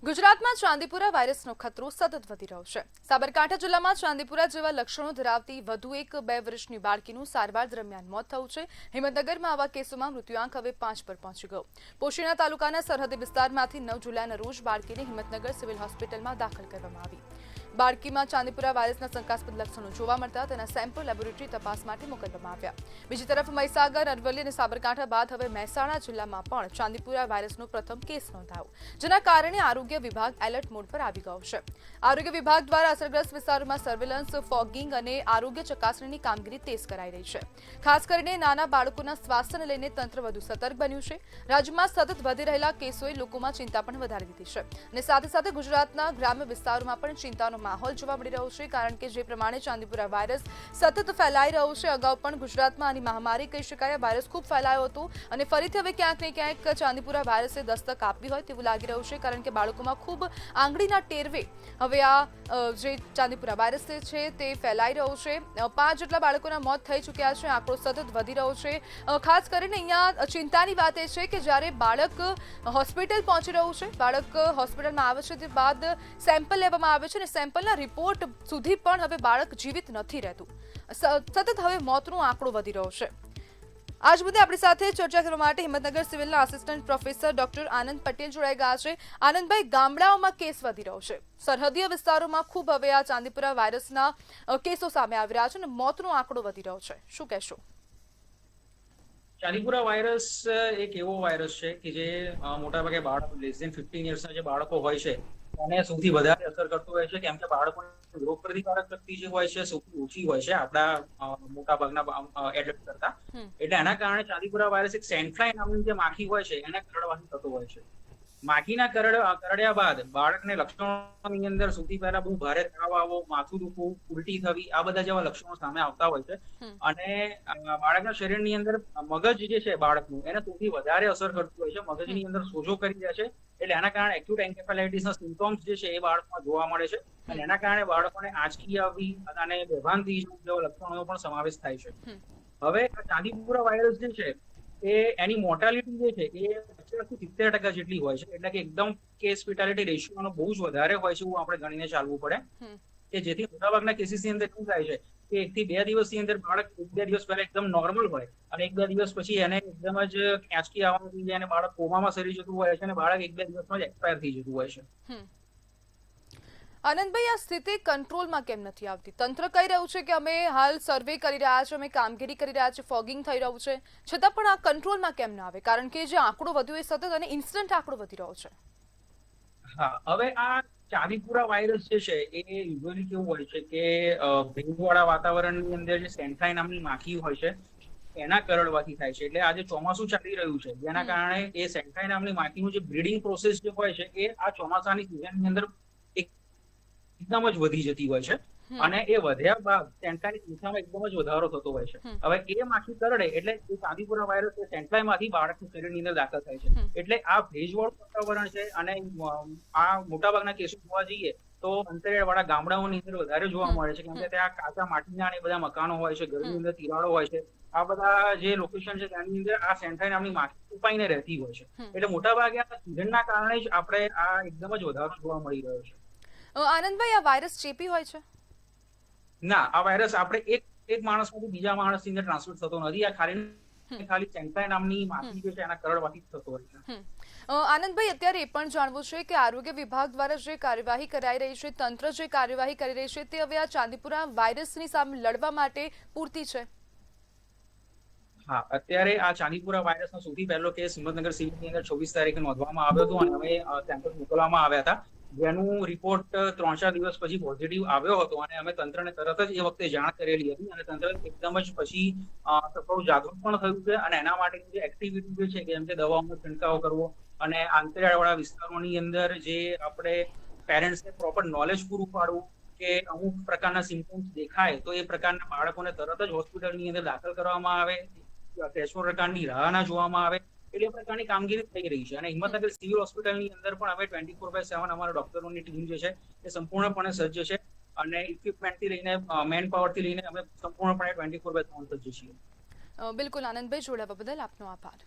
ગુજરાતમાં ચાંદીપુરા વાયરસનો ખતરો સતત વધી રહ્યો છે। સાબરકાંઠા જિલ્લામાં ચાંદીપુરા જેવા લક્ષણો ધરાવતી વધુ એક 2 વર્ષની બાળકીનું સારવાર દરમિયાન મોત થયું છે। હિંમતનગરમાં આવા કેસોમાં મૃત્યુઆંક હવે 5 પર પહોંચી ગયો। પોશીના તાલુકાના સરહદી વિસ્તારમાંથી 9 જુલાઈના રોજ બાળકીને હિંમતનગર સિવિલ હોસ્પિટલમાં દાખલ કરવામાં આવી। બાળકીમાં ચાંદીપુરા વાયરસના શંકાસ્પદ લક્ષણો જોવા મળતા તેના સેમ્પલ લેબોરેટરી તપાસ માટે મોકલવામાં આવ્યા। બીજી તરફ મહીસાગર, અરવલ્લી અને સાબરકાંઠા બાદ હવે મહેસાણા જિલ્લામાં પણ ચાંદીપુરા વાયરસનો પ્રથમ કેસ નોંધાયો, જેના કારણે આરોગ્ય વિભાગ એલર્ટ મોડ પર આવી ગયો છે। આરોગ્ય વિભાગ દ્વારા અસરગ્રસ્ત વિસ્તારોમાં સર્વેલન્સ, ફોગિંગ અને આરોગ્ય ચકાસણીની કામગીરી તેજ કરાઈ રહી છે। ખાસ કરીને નાના બાળકોના સ્વાસ્થ્યને લઈને તંત્ર વધુ સતર્ક બન્યું છે। રાજ્યમાં સતત વધી રહેલા કેસોએ લોકોમાં ચિંતા પણ વધારી દીધી છે અને સાથે સાથે ગુજરાતના ગ્રામ્ય વિસ્તારોમાં પણ ચિંતાનો માહોલ જોવા મળી રહ્યો છે, કારણ કે જે પ્રમાણે ચાંદીપુરા વાયરસ સતત ફેલાઈ રહ્યો છે। અગાઉ પણ ગુજરાતમાં આની મહામારી કહી શકાય, વાયરસ ખૂબ ફેલાયો હતો અને ફરીથી હવે ક્યાંક ને ક્યાંક ચાંદીપુરા વાયરસે દસ્તક આપી હોય તેવું લાગી રહ્યું છે, કારણ કે બાળકોમાં ખૂબ આંગળીના ટેરવે હવે આ જે ચાંદીપુરા વાયરસ છે તે ફેલાઈ રહ્યો છે। 5 જેટલા બાળકોના મોત થઈ ચૂક્યા છે। આંકડો સતત વધી રહ્યો છે। ખાસ કરીને અહીંયા ચિંતાની વાત એ છે કે જ્યારે બાળક હોસ્પિટલ પહોંચી રહ્યું છે, બાળક હોસ્પિટલમાં આવે છે તે બાદ સેમ્પલ લેવામાં આવે છે અને સેમ્પલના રિપોર્ટ સુધી પણ હવે બાળક જીવિત નથી રહેતું। સતત હવે મોતનો આંકડો વધી રહ્યો છે। આજ મુદ્દે આપણી સાથે ચર્ચા કરવા માટે Himmatnagar સિવિલના assistant professor doctor Anand Patel જોડાઈ ગયા છે। આનંદભાઈ, ગામડાઓમાં કેસ વધી રહ્યો છે, સરહદીય વિસ્તારોમાં ખૂબ હવે આ ચાંદીપુરા વાયરસના કેસો સામે આવી રહ્યા છે અને મોતનો આંકડો વધી રહ્યો છે, શું કહેશો? ચાંદીપુરા વાયરસ એક એવો વાયરસ છે કે જે મોટાભાગે બાળકો લેસ ધેન 15 યર્સના જે બાળકો હોય છે એને સૌથી વધારે અસર કરતું હોય છે, કેમ કે બાળકોની રોગ પ્રતિકારક શક્તિ જે હોય છે સૌથી ઓછી હોય છે આપણા મોટાભાગના એડલ્ટ કરતા। એટલે એના કારણે ચાંદીપુરા વાયરસ એક સેન્ડફ્લાય નામની જે માખી હોય છે એને કરડવાથી થતો હોય છે। માખીના કરડ્યા બાદ બાળકને લક્ષણોની અંદર સૌથી પહેલા બહુ ભારે તાવ આવવો, માથું દુખવું, ઉલટી થવી, આ બધા જેવા લક્ષણો સામે આવતા હોય છે અને બાળકના શરીરની અંદર મગજ જે છે બાળકનું એને સૌથી વધારે અસર કરતું હોય છે। મગજની અંદર સોજો કરી દે છે, એટલે એના કારણે એક્યુટ એન્કેફેલાઇટિસના સિમ્પટોમ્સ જે છે એ બાળકમાં જોવા મળે છે અને એના કારણે બાળકોને આંચકી આવવી અને બેભાન થઈ જવું જેવા લક્ષણોનો પણ સમાવેશ થાય છે। હવે ચાંદીપુરા વાયરસ જે છે એ એની મોર્ટાલિટી જે છે એ 50 થી 70% જેટલી હોય છે, એટલે કે એકદમ કેસ ફેટાલિટી રેશિયોનો બહુ જ વધારે હોય છે એવું આપણે ગણીને ચાલવું પડે, કે જેથી મોટાભાગના કેસીસની અંદર શું થાય છે કે 1 થી 2 દિવસની અંદર બાળક 1-2 દિવસ પહેલા એકદમ નોર્મલ હોય અને 1-2 દિવસ પછી એને એકદમ જ આંચકી આવવાનું થઈ જાય અને બાળક કોમામાં સરી જતું હોય છે અને બાળક 1-2 દિવસમાં જ એક્સપાયર થઈ જતું હોય છે। આનંદભાઈ, આ સ્થિતિ કંટ્રોલમાં કેમ નથી આવતી? તંત્ર કહી રહ્યું છે કે અમે હાલ સર્વે કરી રહ્યા છીએ, અમે કામગીરી કરી રહ્યા છીએ, ફોગિંગ થઈ રહ્યું છે, છતાં પણ આ કંટ્રોલમાં કેમ ના આવે? કારણ કે જે આંકડો વધ્યો એ સતત અને ઇન્સ્ટન્ટ આંકડો વધી રહ્યો છે। હા, હવે આ ચાંદીપુરા વાયરસ જે છે એ યુઝ્યુઅલી કેવું હોય છે કે ભેજવાળા વાતાવરણની અંદર જે સેન્ડફ્લાય નામની માખી હોય છે એના કરડવાથી થાય છે। એટલે આજે ચોમાસું ચાલી રહ્યું છે જેના કારણે એ સેન્ડફ્લાય નામની માખીનું જે બ્રીડિંગ પ્રોસેસ જે હોય છે એ આ ચોમાસાની સિઝનની અંદર એકદમ જ વધી જતી હોય છે અને એ વધ્યા બાદ સેન્ડફ્લાયની સંખ્યામાં એકદમ જ વધારો થતો હોય છે। હવે એ માખી કરડે એટલે એ ચાંદીપુરા વાયરસ એ સેન્ડફ્લાયમાંથી બાળકના શરીરની અંદર દાખલ થાય છે। એટલે આ ભેજવાળું વાતાવરણ છે અને આ મોટાભાગના કેસો જોવા જઈએ તો અંતરિયાળવાળા ગામડાઓની અંદર વધારે જોવા મળે છે, કેમ કે ત્યાં કાચા માટીના અને બધા મકાનો હોય છે, ઘરની અંદર તિરાડો હોય છે, આ બધા જે લોકેશન છે ત્યાંની અંદર આ સેન્ડફ્લાય નામની માખી છુપાઈને રહેતી હોય છે। એટલે મોટાભાગે આ સિઝનના કારણે જ આપણે આ એકદમ જ વધારો જોવા મળી રહ્યો છે। આનંદભાઈ, આ વાયરસ ચેપી હોય છે? ના, આ વાયરસ આપણે એક માણસમાંથી બીજા માણસની અંદર ટ્રાન્સમિટ થતો નથી। આ ખાલી સેન્ડફ્લાય નામની માખી જે છે એના કરડવાથી થતો હોય છે। આનંદભાઈ, અત્યારે એ પણ જાણવું છે કે આરોગ્ય વિભાગ દ્વારા જે કાર્યવાહી કરાઈ રહી છે, તંત્ર જે કાર્યવાહી કરી રહી છે તે હવે આ ચાંદીપુરા વાયરસની સામે લડવા માટે પૂરતી છે? હા, અત્યારે આ ચાંદીપુરા વાયરસનો સૌથી પહેલો કેસ હિંમતનગર સિવિલની અંદર 24 તારીખે નોંધવામાં આવ્યો હતો અને અમે સેમ્પલ મોકલવામાં આવ્યા હતા, જેનું રિપોર્ટ 3-4 દિવસ પછી પોઝિટિવ આવ્યો હતો અને અમે તંત્રને તરત જ એ વખતે જાણ કરેલી હતી અને તંત્ર એકદમ જ પછી સફળ જાગૃત પણ થયું છે અને એના માટેની જે એક્ટિવિટી છે જેમ કે દવાઓનો છંટકાવ કરવો અને આંતરિયાળવાળા વિસ્તારોની અંદર જે આપણે પેરેન્ટ્સને પ્રોપર નોલેજ પૂરું પાડવું કે અમુક પ્રકારના સિમ્પટમ્સ દેખાય તો એ પ્રકારના બાળકોને તરત જ હોસ્પિટલની અંદર દાખલ કરવામાં આવે, 3 પ્રકારની રાહ ના જોવામાં આવે, એટલે પ્રકારની કામગીરી થઈ રહી છે અને હિંમતનગર સિવિલ હોસ્પિટલની અંદર પણ હવે 24/7 અમારા ડોક્ટરોની ટીમ જે છે એ સંપૂર્ણપણે સજ્જ છે અને ઇક્વિપમેન્ટથી લઈને મેન પાવરથી લઈને અમે સંપૂર્ણપણે 24/7 સજ્જ છીએ। બિલકુલ આનંદભાઈ, જોડાવા બદલ આપનો આભાર।